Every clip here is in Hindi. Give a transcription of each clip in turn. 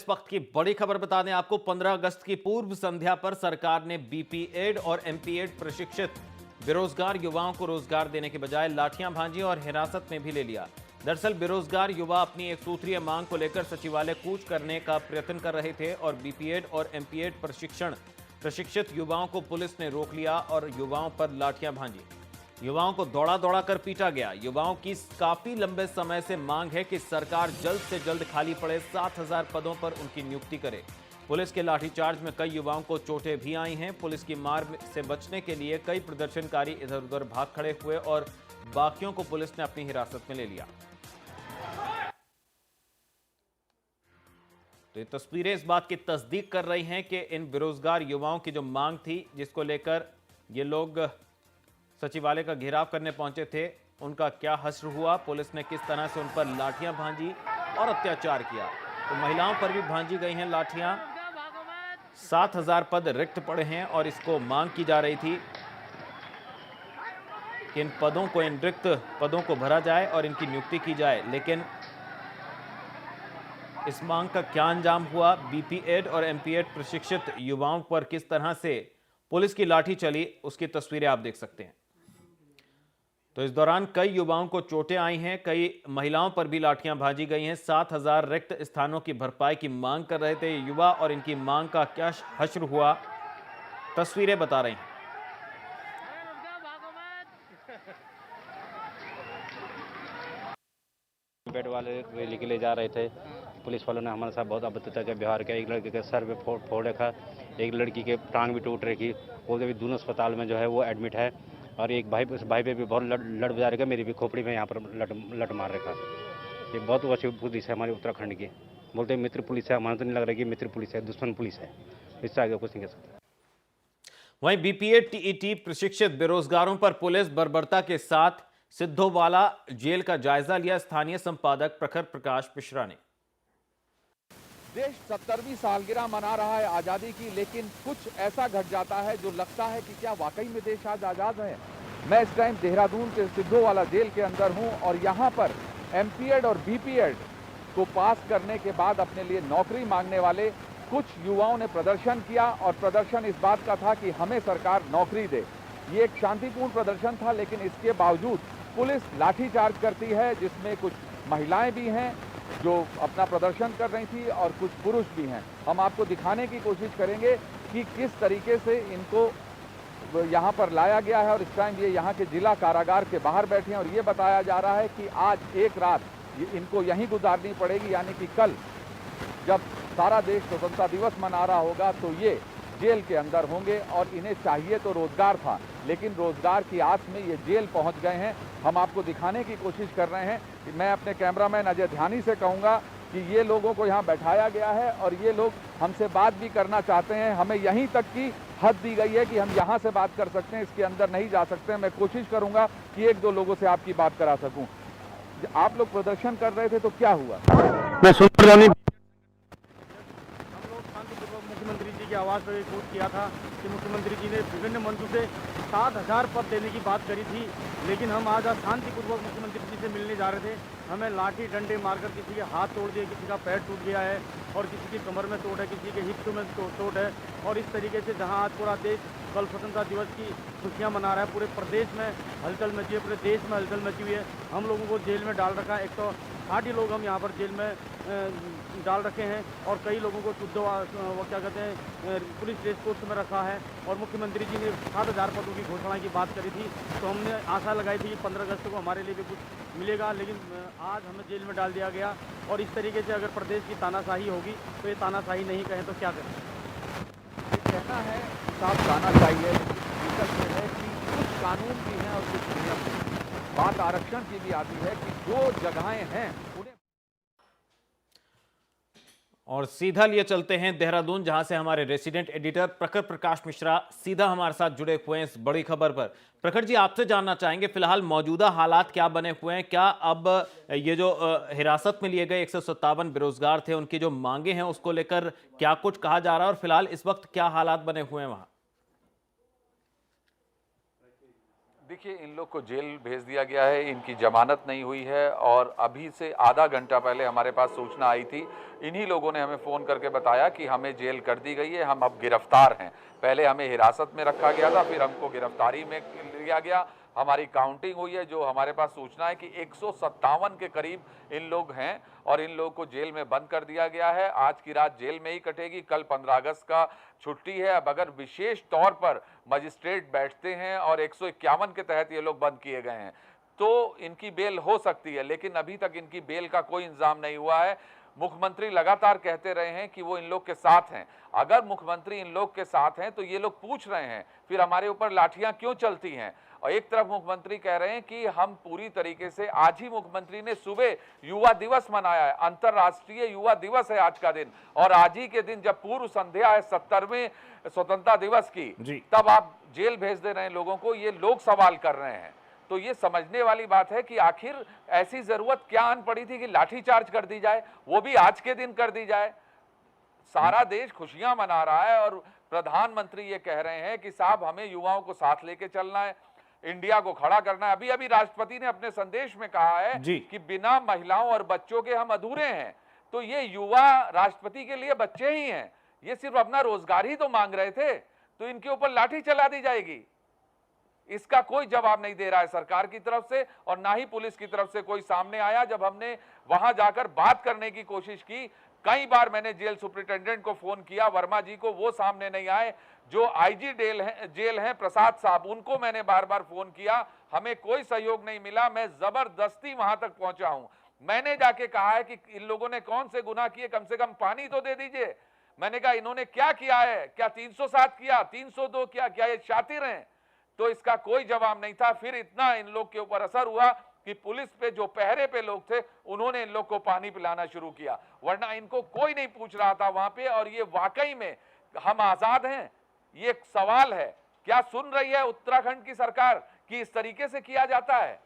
इस वक्त की बड़ी खबर बता दें आपको, 15 अगस्त की पूर्व संध्या पर सरकार ने बीपीएड और एमपीएड प्रशिक्षित बेरोजगार युवाओं को रोजगार देने के बजाय लाठियां भांजी और हिरासत में भी ले लिया। दरअसल बेरोजगार युवा अपनी एक सूत्रीय मांग को लेकर सचिवालय कूच करने का प्रयत्न कर रहे थे और बीपीएड और एमपीएड प्रशिक्षित युवाओं को पुलिस ने रोक लिया और युवाओं पर लाठियां भांजी। युवाओं को दौड़ा दौड़ा कर पीटा गया। युवाओं की काफी लंबे समय से मांग है कि सरकार जल्द से जल्द खाली पड़े 7,000 पदों पर उनकी नियुक्ति करे। पुलिस के लाठीचार्ज में कई युवाओं को चोटें भी आई हैं। पुलिस की मार से बचने के लिए कई प्रदर्शनकारी इधर उधर भाग खड़े हुए और बाकियों को पुलिस ने अपनी हिरासत में ले लिया। तो ये तस्वीरें इस बात की तस्दीक कर रही हैं कि इन बेरोजगार युवाओं की जो मांग थी, जिसको लेकर ये लोग सचिवालय का घेराव करने पहुंचे थे, उनका क्या हश्र हुआ। पुलिस ने किस तरह से उन पर लाठियां भांजी और अत्याचार किया। तो महिलाओं पर भी भांजी गई हैं लाठियां। 7,000 पद रिक्त पड़े हैं और इसको मांग की जा रही थी कि इन रिक्त पदों को भरा जाए और इनकी नियुक्ति की जाए। लेकिन इस मांग का क्या अंजाम हुआ, बीपीएड और एमपीएड प्रशिक्षित युवाओं पर किस तरह से पुलिस की लाठी चली, उसकी तस्वीरें आप देख सकते हैं। तो इस दौरान कई युवाओं को चोटें आई हैं, कई महिलाओं पर भी लाठियां भाजी गई हैं। 7,000 रिक्त स्थानों की भरपाई की मांग कर रहे थे ये युवा और इनकी मांग का क्या हश्र हुआ, तस्वीरें बता रही हैं। बेड वाले रैली के लिए जा रहे थे, पुलिस वालों ने हमारे साथ बहुत अभद्रता का व्यवहार किया। एक लड़के के सर पे फोड़ रखा, एक लड़की के टांग भी टूट रखी। वो अभी दोनों अस्पताल में जो है वो एडमिट है और एक भाई, उस भाई पे भी बहुत लड़ बजा रखा। मेरी भी खोपड़ी में यहाँ पर लट मार रखा। ये बहुत अच्छी पुलिस है हमारी उत्तराखंड की। बोलते हैं मित्र पुलिस है, हमारा तो नहीं लग रहा कि मित्र पुलिस है, दुश्मन पुलिस है। इससे आगे कुछ नहीं कह सकते। वहीं बीपीएड टीईटी प्रशिक्षित बेरोजगारों पर पुलिस बर्बरता के साथ सिद्धोवाला जेल का जायजा लिया। स्थानीय संपादक प्रखर प्रकाश मिश्रा ने। देश 70वीं सालगिरह मना रहा है आजादी की, लेकिन कुछ ऐसा घट जाता है जो लगता है कि क्या वाकई में देश आज आजाद है। मैं इस टाइम देहरादून के सिद्धोवाला जेल के अंदर हूं और यहां पर एमपीएड और बीपीएड को पास करने के बाद अपने लिए नौकरी मांगने वाले कुछ युवाओं ने प्रदर्शन किया और प्रदर्शन इस बात का था कि हमें सरकार नौकरी दे। ये एक शांतिपूर्ण प्रदर्शन था, लेकिन इसके बावजूद पुलिस लाठीचार्ज करती है, जिसमें कुछ महिलाएं भी हैं जो अपना प्रदर्शन कर रही थी और कुछ पुरुष भी हैं। हम आपको दिखाने की कोशिश करेंगे कि किस तरीके से इनको यहाँ पर लाया गया है और इस टाइम ये यहाँ के जिला कारागार के बाहर बैठे हैं और ये बताया जा रहा है कि आज एक रात इनको यहीं गुजारनी पड़ेगी, यानी कि कल जब सारा देश स्वतंत्रता दिवस मना रहा होगा तो ये जेल के अंदर होंगे। और इन्हें चाहिए तो रोजगार था, लेकिन रोजगार की आस में ये जेल पहुंच गए हैं। हम आपको दिखाने की कोशिश कर रहे हैं कि मैं अपने कैमरामैन अजय ध्यानी से कहूंगा कि ये लोगों को यहाँ बैठाया गया है और ये लोग हमसे बात भी करना चाहते हैं। हमें यहीं तक की हद दी गई है कि हम यहाँ से बात कर सकते हैं, इसके अंदर नहीं जा सकते हैं। मैं कोशिश करूंगा कि एक दो लोगों से आपकी बात करा सकूं। आप लोग प्रदर्शन कर रहे थे तो क्या हुआ? मैं मुख्यमंत्री जी की आवाज़ पर रिपोर्ट किया था कि मुख्यमंत्री जी ने विभिन्न मंचों से 7,000 पद देने की बात करी थी, लेकिन हम आज शांतिपूर्वक मुख्यमंत्री जी से मिलने जा रहे थे। हमें लाठी डंडे मारकर किसी के हाथ तोड़ दिए, किसी का पैर टूट गया है और किसी की कमर में तोड़ है, किसी के हिप में तोड़ है। और इस तरीके से जहां आज पूरा देश कल स्वतंत्रता दिवस की खुशियां मना रहा है, पूरे प्रदेश में हलचल मची है, पूरे देश में हलचल मची हुई है। हम लोगों को जेल में डाल रखा है। 160 लोग हम यहाँ पर जेल में डाल रखे हैं और कई लोगों को वो क्या कहते हैं पुलिस ड्रेस कोड में रखा है। और मुख्यमंत्री जी ने 7,000 पदों की घोषणा की बात करी थी, तो हमने आशा लगाई थी कि 15 अगस्त को हमारे लिए भी कुछ मिलेगा, लेकिन आज हमें जेल में डाल दिया गया। और इस तरीके से अगर प्रदेश की तानाशाही होगी तो ये तानाशाही नहीं कहें तो क्या करें। कहना है साफ जाना चाहिए, विकल्प ये है कि कुछ कानून भी हैं और कुछ नियम भी। बात आरक्षण की भी आती है कि जो जगहें हैं उन्हें। और सीधा लिए चलते हैं देहरादून, जहां से हमारे रेसिडेंट एडिटर प्रखर प्रकाश मिश्रा सीधा हमारे साथ जुड़े हुए हैं इस बड़ी खबर पर। प्रखर जी, आपसे जानना चाहेंगे फिलहाल मौजूदा हालात क्या बने हुए हैं। क्या अब ये जो हिरासत में लिए गए 157 बेरोजगार थे, उनकी जो मांगे हैं उसको लेकर क्या कुछ कहा जा रहा है और फिलहाल इस वक्त क्या हालात बने हुए हैं वहां? देखिए, इन लोग को जेल भेज दिया गया है, इनकी जमानत नहीं हुई है और अभी से आधा घंटा पहले हमारे पास सूचना आई थी। इन्हीं लोगों ने हमें फ़ोन करके बताया कि हमें जेल कर दी गई है, हम अब गिरफ्तार हैं। पहले हमें हिरासत में रखा गया था, फिर हमको गिरफ्तारी में लिया गया। हमारी काउंटिंग हुई है, जो हमारे पास सूचना है कि 157 के करीब इन लोग हैं और इन लोगों को जेल में बंद कर दिया गया है। आज की रात जेल में ही कटेगी, कल 15 अगस्त का छुट्टी है। अब अगर विशेष तौर पर मजिस्ट्रेट बैठते हैं और 151 के तहत ये लोग बंद किए गए हैं तो इनकी बेल हो सकती है, लेकिन अभी तक इनकी बेल का कोई इंतजाम नहीं हुआ है। मुख्यमंत्री लगातार कहते रहे हैं कि वो इन लोग के साथ हैं। अगर मुख्यमंत्री इन लोग के साथ हैं तो ये लोग पूछ रहे हैं फिर हमारे ऊपर लाठियां क्यों चलती हैं। और एक तरफ मुख्यमंत्री कह रहे हैं कि हम पूरी तरीके से, आज ही मुख्यमंत्री ने सुबह युवा दिवस मनाया है, अंतर्राष्ट्रीय युवा दिवस है आज का दिन, और आज ही के दिन जब पूर्व संध्या है 70वें स्वतंत्रता दिवस की, तब आप जेल भेज दे रहे हैं लोगों को। ये लोग सवाल कर रहे हैं। तो ये समझने वाली बात है कि आखिर ऐसी जरूरत क्या आन पड़ी थी कि लाठीचार्ज कर दी जाए, वो भी आज के दिन कर दी जाए। सारा देश खुशियां मना रहा है और प्रधानमंत्री ये कह रहे हैं कि साहब हमें युवाओं को साथ लेके चलना है, इंडिया को खड़ा करना है। अभी अभी राष्ट्रपति ने अपने संदेश में कहा है कि बिना महिलाओं और बच्चों के हम अधूरे हैं। तो ये युवा राष्ट्रपति के लिए बच्चे ही हैं, ये सिर्फ अपना रोजगार ही तो मांग रहे थे, तो इनके ऊपर लाठी चला दी जाएगी। इसका कोई जवाब नहीं दे रहा है सरकार की तरफ से और ना ही पुलिस की तरफ से कोई सामने आया। जब हमने वहां जाकर बात करने की कोशिश की, कई बार मैंने जेल सुपरिटेंडेंट को फोन किया, वर्मा जी को, वो सामने नहीं आए। जो आईजी जेल हैं प्रसाद साहब, उनको मैंने बार बार फोन किया, हमें कोई सहयोग नहीं मिला। मैं जबरदस्ती वहां तक पहुंचा हूं। मैंने जाके कहा है कि इन लोगों ने कौन से गुनाह किए, कम से कम पानी तो दे दीजिए। मैंने कहा इन्होंने क्या किया है, क्या 307 किया, 302 किया, क्या ये शातिर हैं? तो इसका कोई जवाब नहीं था। फिर इतना इन लोग के ऊपर असर हुआ कि पुलिस पे जो पहरे पे लोग थे उन्होंने इन लोग को पानी पिलाना शुरू किया, वरना इनको कोई नहीं पूछ रहा था वहां पे। और ये वाकई में हम आजाद हैं, ये एक सवाल है। क्या सुन रही है उत्तराखंड की सरकार कि इस तरीके से किया जाता है?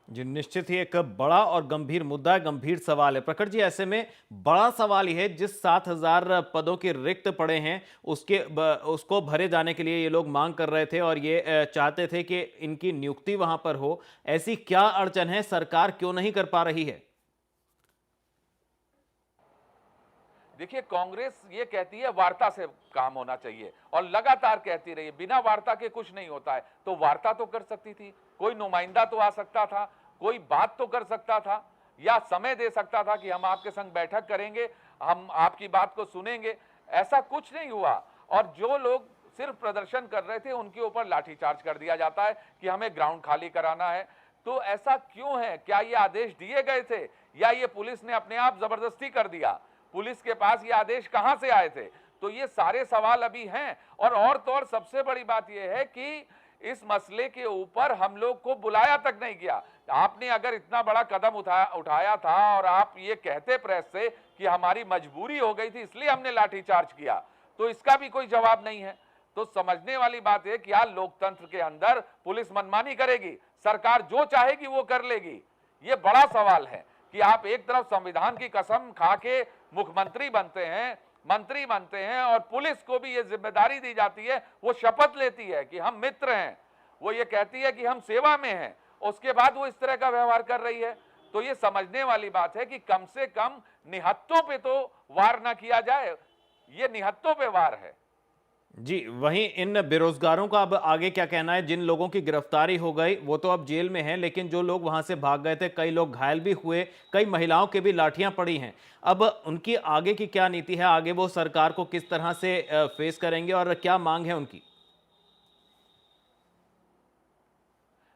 जी, निश्चित ही एक बड़ा और गंभीर मुद्दा है, गंभीर सवाल है प्रकट जी। ऐसे में बड़ा सवाल यह है, जिस 7000 पदों के रिक्त पड़े हैं उसको भरे जाने के लिए ये लोग मांग कर रहे थे और ये चाहते थे कि इनकी नियुक्ति वहां पर हो। ऐसी क्या अड़चन है, सरकार क्यों नहीं कर पा रही है? देखिए, कांग्रेस ये कहती है वार्ता से काम होना चाहिए और लगातार कहती रही, बिना वार्ता के कुछ नहीं होता है। तो वार्ता तो कर सकती थी, कोई नुमाइंदा तो आ सकता था, कोई बात तो कर सकता था, या समय दे सकता था कि हम आपके संग बैठक करेंगे, हम आपकी बात को सुनेंगे। ऐसा कुछ नहीं हुआ और जो लोग सिर्फ प्रदर्शन कर रहे थे उनके ऊपर लाठीचार्ज कर दिया जाता है कि हमें ग्राउंड खाली कराना है। तो ऐसा क्यों है? क्या ये आदेश दिए गए थे या ये पुलिस ने अपने आप जबरदस्ती कर दिया? पुलिस के पास ये आदेश कहां से आए थे? तो ये सारे सवाल अभी हैं। और तो और सबसे बड़ी बात यह है कि इस मसले के ऊपर हम लोग को बुलाया तक नहीं गया। आपने अगर इतना बड़ा कदम उठाया था और आप ये कहते प्रेस से कि हमारी मजबूरी हो गई थी इसलिए हमने लाठीचार्ज किया, तो इसका भी कोई जवाब नहीं है। तो समझने वाली बात है कि यार, लोकतंत्र के अंदर पुलिस मनमानी करेगी, सरकार जो चाहेगी वो कर लेगी? ये बड़ा सवाल है कि आप एक तरफ संविधान की कसम खा के मुख्यमंत्री बनते हैं, मंत्री बनते हैं और पुलिस को भी ये जिम्मेदारी दी जाती है, वो शपथ लेती है कि हम मित्र हैं, वो ये कहती है कि हम सेवा में हैं, उसके बाद वो इस तरह का व्यवहार कर रही है। तो ये समझने वाली बात है कि कम से कम निहत्तों पे तो वार ना किया जाए, ये निहत्तों पे वार है। जी, वहीं इन बेरोजगारों का अब आगे क्या कहना है? जिन लोगों की गिरफ्तारी हो गई वो तो अब जेल में हैं, लेकिन जो लोग वहां से भाग गए थे, कई लोग घायल भी हुए, कई महिलाओं के भी लाठियां पड़ी हैं। अब उनकी आगे की क्या नीति है? आगे वो सरकार को किस तरह से फेस करेंगे और क्या मांग है उनकी?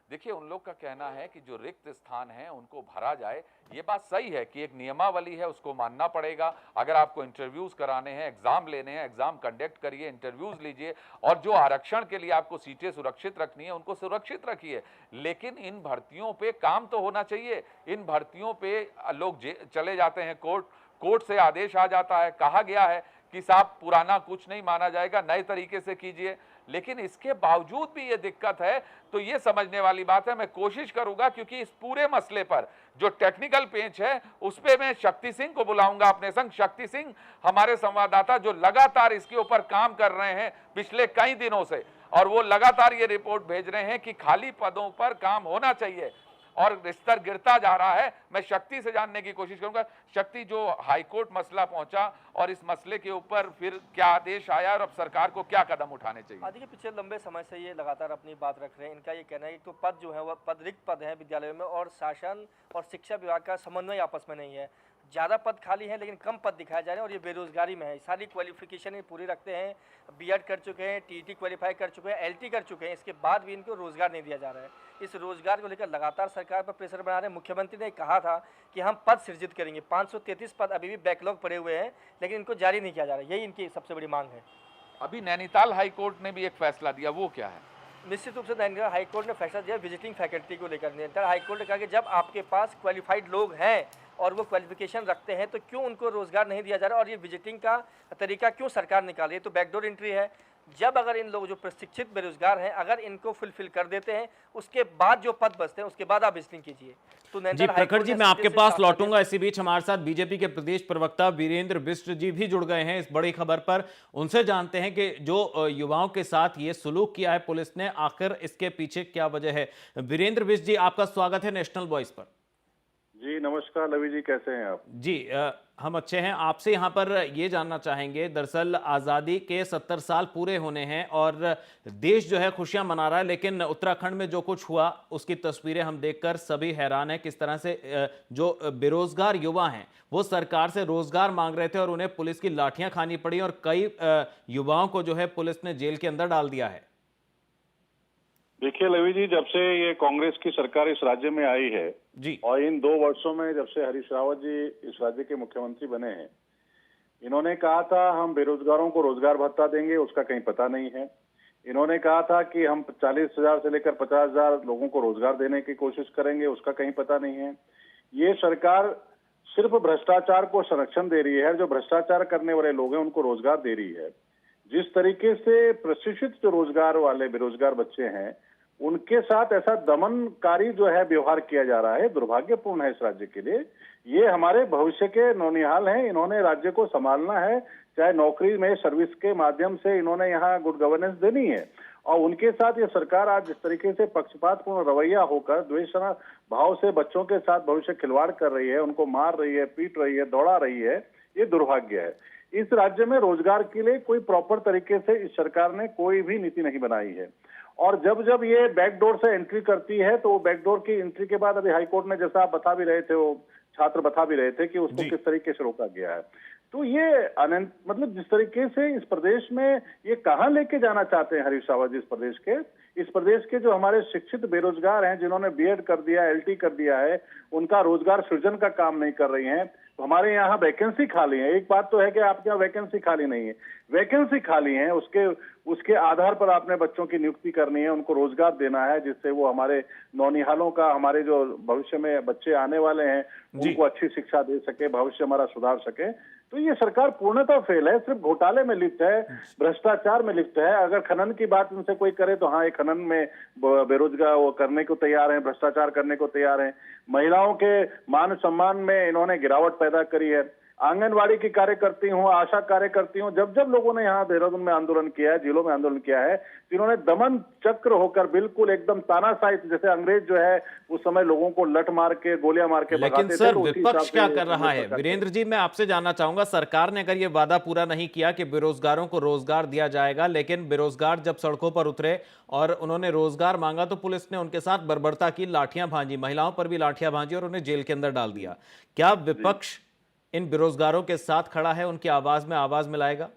देखिए, उन लोग का कहना है कि जो रिक्त स्थान है उनको भरा जाए। ये बात सही है कि एक नियमावली है, उसको मानना पड़ेगा। अगर आपको इंटरव्यूज कराने हैं, एग्जाम लेने हैं, एग्जाम कंडक्ट करिए, इंटरव्यूज लीजिए और जो आरक्षण के लिए आपको सीटें सुरक्षित रखनी है उनको सुरक्षित रखिए। लेकिन इन भर्तियों पे काम तो होना चाहिए। इन भर्तियों पे लोग चले जाते हैं, कोर्ट से आदेश आ जाता है, कहा गया है कि साहब पुराना कुछ नहीं माना जाएगा, नए तरीके से कीजिए। लेकिन इसके बावजूद भी ये दिक्कत है, तो ये समझने वाली बात है। मैं कोशिश करूंगा, क्योंकि इस पूरे मसले पर जो टेक्निकल पेंच है उस पे मैं शक्ति सिंह को बुलाऊंगा अपने संग। शक्ति सिंह हमारे संवाददाता जो लगातार इसके ऊपर काम कर रहे हैं पिछले कई दिनों से, और वो लगातार ये रिपोर्ट भेज रहे हैं कि खाली पदों पर काम होना चाहिए और स्तर गिरता जा रहा है। मैं शक्ति से जानने की कोशिश करूंगा। शक्ति, जो हाईकोर्ट मसला पहुंचा और इस मसले के ऊपर फिर क्या आदेश आया और अब सरकार को क्या कदम उठाने चाहिए? देखिए, पिछले लंबे समय से ये लगातार अपनी बात रख रहे हैं। इनका ये कहना है कि तो पद जो है वह पद रिक्त पद है विद्यालयों में और शासन और शिक्षा विभाग का समन्वय आपस में नहीं है। ज़्यादा पद खाली हैं लेकिन कम पद दिखाए जा रहे हैं और ये बेरोजगारी में है। सारी क्वालिफिकेशन पूरी रखते हैं, बीएड कर चुके हैं, टीईटी क्वालिफाई कर चुके हैं, एलटी कर चुके हैं, इसके बाद भी इनको रोजगार नहीं दिया जा रहा है। इस रोजगार को लेकर लगातार सरकार पर प्रेशर बना रहे हैं। मुख्यमंत्री ने कहा था कि हम पद सृजित करेंगे। 533 पद अभी भी बैकलॉग पड़े हुए हैं लेकिन इनको जारी नहीं किया जा रहा है। यही इनकी सबसे बड़ी मांग है। अभी नैनीताल हाईकोर्ट ने भी एक फैसला दिया, वो क्या है? निश्चित रूप से नैनीताल हाईकोर्ट ने फैसला दिया विजिटिंग फैकल्टी को लेकर। नैनीताल हाईकोर्ट ने कहा कि जब आपके पास क्वालिफाइड लोग हैं और वो क्वालिफिकेशन रखते हैं तो क्यों उनको रोजगार नहीं दिया जा रहा और ये विजिटिंग का तरीका क्यों सरकार निकाल रही है? तो बैकडोर एंट्री है। जब अगर इन लोग जो प्रशिक्षित बेरोजगार हैं अगर इनको फुलफिल कर देते हैं उसके बाद जो पद बचते हैं उसके बाद आप विजिटिंग कीजिए। तो जी प्रखर जी, मैं आपके पास लौटूंगा। इसी बीच हमारे साथ बीजेपी के प्रदेश प्रवक्ता वीरेंद्र बिष्ट जी भी जुड़ गए हैं इस बड़ी खबर पर। उनसे जानते हैं कि जो युवाओं के साथ ये सुलूक किया है पुलिस ने, आखिर इसके पीछे क्या वजह है। वीरेंद्र बिष्ट जी, आपका स्वागत है नेशनल वॉइस पर। जी नमस्कार लवी जी, कैसे हैं आप? जी हम अच्छे हैं। आपसे यहाँ पर ये जानना चाहेंगे, दरअसल आज़ादी के 70 साल पूरे होने हैं और देश जो है खुशियां मना रहा है, लेकिन उत्तराखंड में जो कुछ हुआ उसकी तस्वीरें हम देखकर सभी हैरान हैं। किस तरह से जो बेरोजगार युवा हैं वो सरकार से रोजगार मांग रहे थे और उन्हें पुलिस की लाठियां खानी पड़ी और कई युवाओं को जो है पुलिस ने जेल के अंदर डाल दिया है। देखिए लवी जी, जब से ये कांग्रेस की सरकार इस राज्य में आई है जी, और इन 2 वर्षों में जब से हरीश रावत जी इस राज्य के मुख्यमंत्री बने हैं, इन्होंने कहा था हम बेरोजगारों को रोजगार भत्ता देंगे, उसका कहीं पता नहीं है। इन्होंने कहा था कि हम 40,000 से लेकर 50,000 लोगों को रोजगार देने की कोशिश करेंगे, उसका कहीं पता नहीं है। ये सरकार सिर्फ भ्रष्टाचार को संरक्षण दे रही है, जो भ्रष्टाचार करने वाले लोग हैं उनको रोजगार दे रही है। जिस तरीके से प्रशिक्षित जो रोजगार वाले बेरोजगार बच्चे हैं उनके साथ ऐसा दमनकारी जो है व्यवहार किया जा रहा है, दुर्भाग्यपूर्ण है इस राज्य के लिए। ये हमारे भविष्य के नौनिहाल हैं, इन्होंने राज्य को संभालना है, चाहे नौकरी में सर्विस के माध्यम से इन्होंने यहाँ गुड गवर्नेंस देनी है। और उनके साथ ये सरकार आज जिस तरीके से पक्षपातपूर्ण रवैया होकर द्वेष भाव से बच्चों के साथ भविष्य खिलवाड़ कर रही है, उनको मार रही है, पीट रही है, दौड़ा रही है, ये दुर्भाग्य है। इस राज्य में रोजगार के लिए कोई प्रॉपर तरीके से इस सरकार ने कोई भी नीति नहीं बनाई है और जब जब ये बैकडोर से एंट्री करती है तो वो बैकडोर की एंट्री के बाद अभी हाईकोर्ट ने, जैसा आप बता भी रहे थे, वो छात्र बता भी रहे थे कि उसको किस तरीके से रोका गया है। तो ये अनंत, मतलब जिस तरीके से इस प्रदेश में ये कहां लेके जाना चाहते हैं हरीश रावत जी, इस प्रदेश के जो हमारे शिक्षित बेरोजगार हैं जिन्होंने बीएड कर दिया, एलटी कर दिया है, उनका रोजगार सृजन का काम नहीं कर रही हैं। तो हमारे यहाँ वैकेंसी खाली है। एक बात तो है कि आपके यहाँ वैकेंसी खाली नहीं है, वैकेंसी खाली है, उसके आधार पर आपने बच्चों की नियुक्ति करनी है, उनको रोजगार देना है जिससे वो हमारे नौनिहालों का, हमारे जो भविष्य में बच्चे आने वाले हैं उनको अच्छी शिक्षा दे सके, भविष्य हमारा सुधार सके। तो ये सरकार पूर्णतः फेल है, सिर्फ घोटाले में लिप्त है, भ्रष्टाचार में लिप्त है। अगर खनन की बात इनसे कोई करे तो हाँ, ये खनन में बेरोजगार वो करने को तैयार हैं, भ्रष्टाचार करने को तैयार हैं। महिलाओं के मान सम्मान में इन्होंने गिरावट पैदा करी है। आंगनवाड़ी की कार्यकर्ती हूँ, आशा कार्यकर्ती हूँ, जब जब लोगों ने यहाँ देहरादून में आंदोलन किया है, जिलों में आंदोलन किया है, जिन्होंने दमन चक्र होकर बिल्कुल एकदम तानाशाही, जैसे अंग्रेज जो है उस समय लोगों को लठ मार के, गोलियां मार के भगाते थे। लेकिन सर विपक्ष क्या कर रहा है? वीरेंद्र जी, मैं आपसे जानना चाहूंगा, सरकार ने अगर ये वादा पूरा नहीं किया कि बेरोजगारों को रोजगार दिया जाएगा, लेकिन बेरोजगार जब सड़कों पर उतरे और उन्होंने रोजगार मांगा तो पुलिस ने उनके साथ बर्बरता की, लाठियां भांजी, महिलाओं पर भी लाठियां भांजी और उन्हें जेल के अंदर डाल दिया। क्या विपक्ष इन बेरोजगारों के साथ खड़ा है, उनकी आवाज में आवाज मिलाएगा?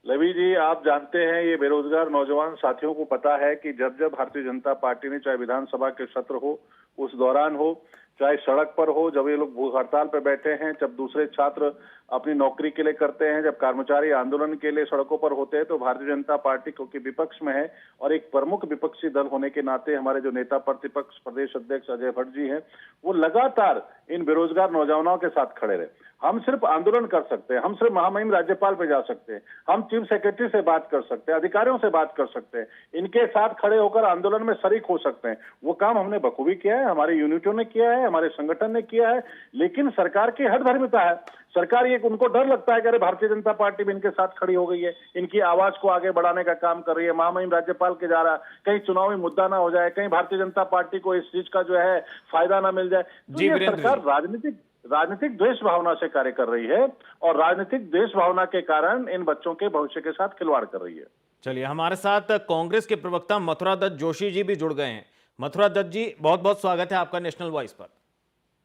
लवी जी, आप जानते हैं ये बेरोजगार नौजवान साथियों को पता है कि जब जब भारतीय जनता पार्टी ने, चाहे विधानसभा के सत्र हो उस दौरान हो, चाहे सड़क पर हो, जब ये लोग भूख हड़ताल पर बैठे हैं, जब दूसरे छात्र अपनी नौकरी के लिए करते हैं, जब कर्मचारी आंदोलन के लिए सड़कों पर होते हैं, तो भारतीय जनता पार्टी क्योंकि विपक्ष में है और एक प्रमुख विपक्षी दल होने के नाते हमारे जो नेता प्रतिपक्ष प्रदेश अध्यक्ष अजय भट्ट जी हैं, वो लगातार इन बेरोजगार नौजवानों के साथ खड़े रहे। हम सिर्फ आंदोलन कर सकते हैं, हम सिर्फ महामहिम राज्यपाल पे जा सकते हैं, हम चीफ सेक्रेटरी से बात कर सकते हैं, अधिकारियों से बात कर सकते हैं, इनके साथ खड़े होकर आंदोलन में शरीक हो सकते हैं। वो काम हमने बखूबी किया है, हमारे यूनिटों ने किया है, हमारे संगठन ने किया है। लेकिन सरकार की हठधर्मिता है, सरकार ये उनको डर लगता है कि अरे भारतीय जनता पार्टी भी इनके साथ खड़ी हो गई है, इनकी आवाज को आगे बढ़ाने का काम कर रही है, महामहिम राज्यपाल के जा रहा, कहीं चुनावी मुद्दा ना हो जाए, कहीं भारतीय जनता पार्टी को इस चीज का जो है फायदा ना मिल जाए। तो जी ये वीरेंद्र सरकार जी। राजनीतिक द्वेष भावना से कार्य कर रही है और राजनीतिक द्वेष भावना के कारण इन बच्चों के भविष्य के साथ खिलवाड़ कर रही है। चलिए, हमारे साथ कांग्रेस के प्रवक्ता मथुरा दत्त जोशी जी भी जुड़ गए हैं। मथुरा दत्त जी, बहुत बहुत स्वागत है आपका नेशनल वॉइस पर।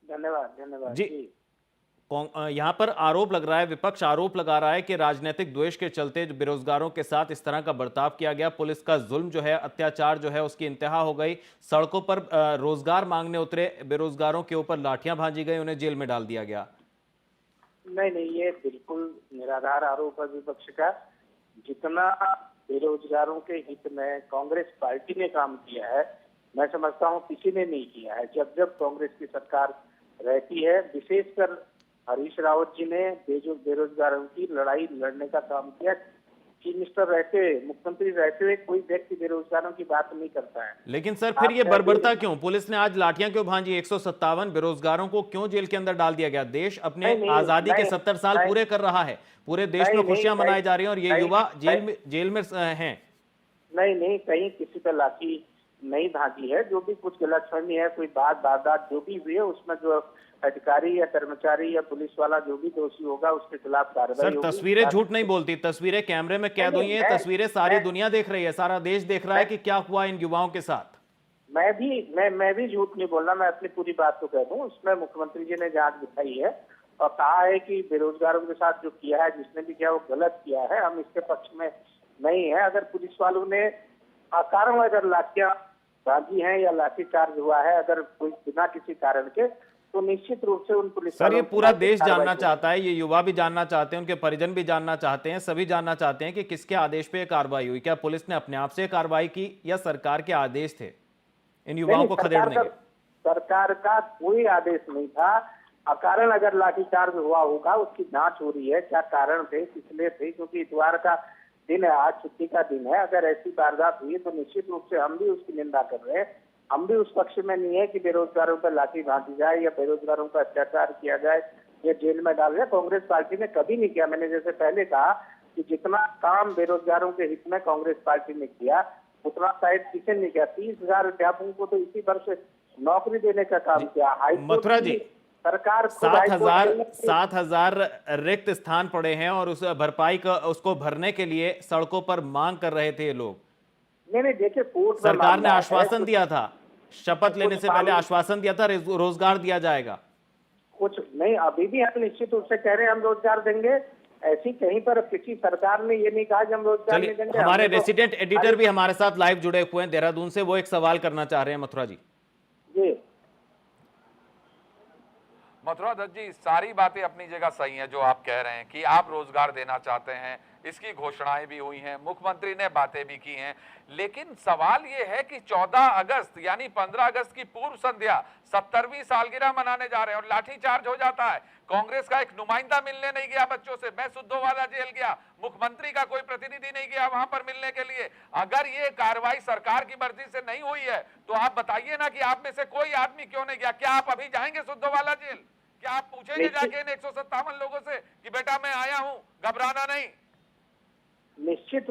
धन्यवाद जी, यहाँ पर आरोप लग रहा है, विपक्ष आरोप लगा रहा है कि राजनीतिक द्वेष के चलते जो बेरोजगारों के साथ इस तरह का बर्ताव किया गया, पुलिस का जुल्म जो है, अत्याचार जो है उसकी इंतहा हो गई, सड़कों पर रोजगार मांगने उतरे बेरोजगारों के ऊपर लाठियां भांजी गई, उन्हें जेल में डाल दिया गया। नहीं, ये बिल्कुल निराधार आरोप है विपक्ष का। जितना बेरोजगारों के हित में कांग्रेस पार्टी ने काम किया है, मैं समझता हूँ किसी ने नहीं किया है। जब जब कांग्रेस की सरकार रहती है, विशेषकर हरीश रावत जी ने बेरोजगारों की लड़ाई लड़ने का काम किया। चीफ मिनिस्टर रहते हुए, मुख्यमंत्री रहते हुए कोई व्यक्ति बेरोजगारों की बात नहीं करता है। लेकिन सर, फिर ये बर्बरता क्यों? पुलिस ने आज लाठियां क्यों भांजी? 157 बेरोजगारों को क्यों जेल के अंदर डाल दिया गया? देश अपने आजादी के 70 साल पूरे कर रहा है, पूरे देश में खुशियां मनाई जा रही हैं और ये युवा जेल में हैं। नहीं, कहीं किसी पर लाठी नहीं भागी है। जो भी कुछ गलतफहमी है, कोई वारदात जो भी हुई है, उसमें जो अधिकारी या कर्मचारी या पुलिस वाला जो भी दोषी होगा उसके खिलाफ कार्रवाई होगी। तस्वीरें झूठ नहीं बोलती, तस्वीरें कैमरे में कैद हुई हैं, तस्वीरें सारी दुनिया देख रही है, सारा देश देख रहा है कि क्या हुआ इन युवाओं के साथ। मैं भी झूठ नहीं बोल रहा, मैं अपनी पूरी बात तो कह दूं। उसमें मुख्यमंत्री जी ने जांच दिखाई है और कहा है कि बेरोजगारों के साथ जो किया है, जिसने भी किया वो गलत किया है, हम इसके पक्ष में नहीं है। अगर पुलिस वालों ने अकारण अगर लाठियां भागी हैं या लाठीचार्ज हुआ है, अगर कोई बिना किसी कारण के, तो निश्चित रूप से उन पुलिस सर, ये पूरा देश जानना चाहता है, ये युवा भी जानना चाहते हैं, उनके परिजन भी जानना चाहते हैं, सभी जानना चाहते हैं कि किसके आदेश पे कार्रवाई हुई। क्या पुलिस ने अपने आप से कार्रवाई की या सरकार के आदेश थे इन युवाओं को खदेड़ने के? सरकार का कोई आदेश नहीं था। अकारण अगर लाठीचार्ज हुआ होगा, उसकी जांच हो रही है, क्या कारण थे, किस लिए थे, क्योंकि इतवार का दिन है, आज छुट्टी का दिन है। अगर ऐसी वारदात हुई तो निश्चित रूप से हम भी उसकी निंदा कर रहे हैं। हम भी उस पक्ष में नहीं है कि बेरोजगारों पर लाठी भांजी जाए या बेरोजगारों का अत्याचार किया जाए या जेल में डाल जाए। कांग्रेस पार्टी ने कभी नहीं किया। मैंने जैसे पहले कहा कि जितना काम बेरोजगारों के हित में कांग्रेस पार्टी ने किया, उतना शायद किसी ने किया। 30,000 अध्यापकों को तो इसी वर्ष नौकरी देने का काम किया। मथुरा जी, सरकार 7,000 रिक्त स्थान पड़े हैं और उस भरपाई का, उसको भरने के लिए सड़कों पर मांग कर रहे थे ये लोग। नहीं, देखिए, सरकार ने आश्वासन दिया था, शपथ लेने से पहले आश्वासन दिया था रोजगार दिया जाएगा। कुछ नहीं, अभी भी हम निश्चित रूप से कह रहे हैं हम रोजगार देंगे। ऐसी कहीं पर किसी सरकार ने ये नहीं कहा कि हम रोजगार नहीं देंगे। हमारे रेसिडेंट एडिटर भी हमारे साथ लाइव जुड़े हुए हैं देहरादून से, वो एक सवाल करना चाह रहे हैं। मथुरा जी। मथुरा दत्त जी, सारी बातें अपनी जगह सही हैं जो आप कह रहे हैं कि आप रोजगार देना चाहते हैं, इसकी घोषणाएं भी हुई हैं, मुख्यमंत्री ने बातें भी की हैं, लेकिन सवाल ये है कि 14 अगस्त यानी 15 अगस्त की पूर्व संध्या 70वीं सालगिरह मनाने जा रहे हैं और लाठीचार्ज हो जाता है। कांग्रेस का एक नुमाइंदा मिलने नहीं गया बच्चों से। मैं सुद्धोवाला जेल गया, मुख्यमंत्री का कोई प्रतिनिधि नहीं गया वहां पर मिलने के लिए। अगर ये कार्रवाई सरकार की मर्जी से नहीं हुई है तो आप बताइए ना कि आप में से कोई आदमी क्यों नहीं गया? क्या आप अभी जाएंगे सुद्धोवाला जेल? क्या आप पूछेंगे जाके इन 157 लोगों से कि बेटा मैं आया हूं, घबराना नहीं? निश्चित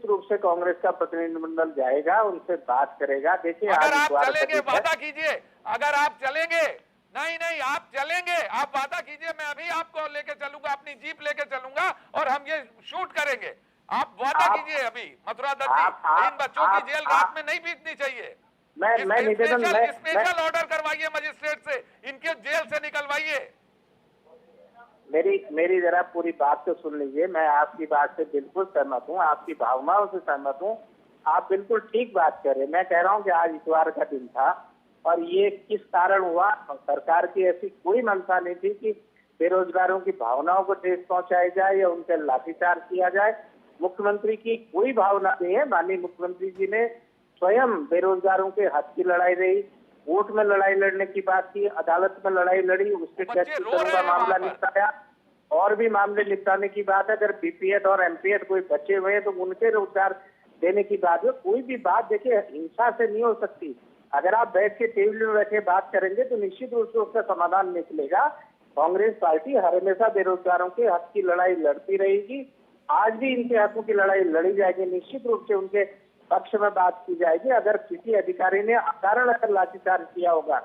रूप से कांग्रेस का प्रतिनिधिमंडल जाएगा, उनसे बात करेगा। देखिए, अगर आप चलेंगे, वादा कीजिए, अगर आप चलेंगे। नहीं, आप चलेंगे, आप वादा कीजिए, मैं अभी आपको लेके चलूंगा, अपनी जीप लेके चलूंगा और हम ये शूट करेंगे। आप वादा कीजिए अभी। मथुरा दत्त जी, इन बच्चों की जेल रात में नहीं बीतनी चाहिए। स्पेशल ऑर्डर करवाइए मजिस्ट्रेट से, इनके जेल से निकलवाइए। मेरी जरा पूरी बात तो सुन लीजिए। मैं आपकी बात से बिल्कुल सहमत हूँ, आपकी भावनाओं से सहमत हूँ। आप बिल्कुल ठीक बात कर रहे हैं। मैं कह रहा हूँ कि आज इतवार का दिन था और ये किस कारण हुआ, सरकार की ऐसी कोई मंशा नहीं थी कि बेरोजगारों की भावनाओं को ठेस पहुंचाई जाए या उनके लाठीचार्ज किया जाए। मुख्यमंत्री की कोई भावना नहीं है। माननीय मुख्यमंत्री जी ने स्वयं बेरोजगारों के हक की लड़ाई रही, कोर्ट में लड़ाई लड़ने की बात की, अदालत में लड़ाई लड़ी, उसके का मामला निपटाया और भी मामले निपटाने की बात है। अगर बीपीएड और एमपीएड कोई बचे हुए हैं तो उनके रोजगार देने की बात है। कोई भी बात देखिए हिंसा से नहीं हो सकती। अगर आप बैठ के टेबल में बैठे बात करेंगे तो निश्चित रूप से उसका समाधान निकलेगा। कांग्रेस पार्टी हर हमेशा बेरोजगारों के हक की लड़ाई लड़ती रहेगी। आज भी इनके हकों की लड़ाई लड़ी जाएगी। निश्चित रूप से उनके पक्ष में बात की जाएगी। अगर किसी अधिकारी ने अकारण अगर लाठीचार्ज किया होगा,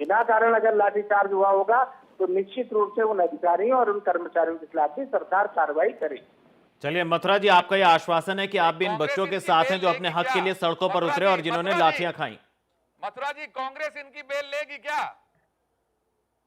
बिना कारण अगर लाठीचार्ज हुआ होगा, तो निश्चित रूप से उन अधिकारियों और उन कर्मचारियों के खिलाफ भी सरकार कार्रवाई करेगी। चलिए मथुरा जी, आपका यह आश्वासन है कि आप भी इन बच्चों के साथ हैं जो अपने हक के लिए सड़कों पर उतरे और जिन्होंने लाठियां खाई। मथुरा जी, कांग्रेस इनकी बेल लेगी क्या?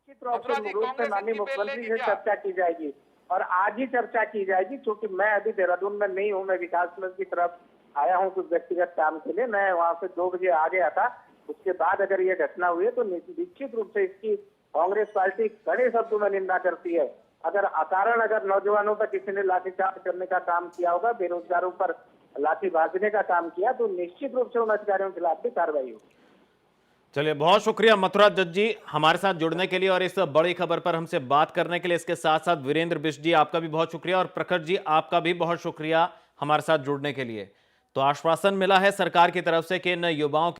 निश्चित रूप से माननीय मुख्यमंत्री से चर्चा की जाएगी और आज ही चर्चा की जाएगी, क्योंकि मैं अभी देहरादून में नहीं हूँ। मैं विकासनगर की तरफ आया हूँ कुछ व्यक्तिगत काम के लिए। मैं वहाँ से 2 बजे आ गया था। उसके बाद अगर ये घटना हुई है तो निश्चित रूप से इसकी कांग्रेस पार्टी कड़े शब्दों में निंदा करती है। अगर अकारण अगर नौजवानों पर किसी ने लाठीचार्ज करने का काम किया होगा, बेरोजगारों पर लाठी भाजने का काम किया, तो निश्चित रूप से उन अधिकारियों के खिलाफ भी कार्रवाई होगी। चलिए, बहुत शुक्रिया मथुरा दत्त जी हमारे साथ जुड़ने के लिए और इस बड़ी खबर पर हमसे बात करने के लिए। इसके साथ साथ वीरेंद्र बिष्ट जी, आपका भी बहुत शुक्रिया और प्रखर जी, आपका भी बहुत शुक्रिया हमारे साथ जुड़ने के लिए। तो आश्वासन मिला है सरकार की तरफ से कि इन युवाओं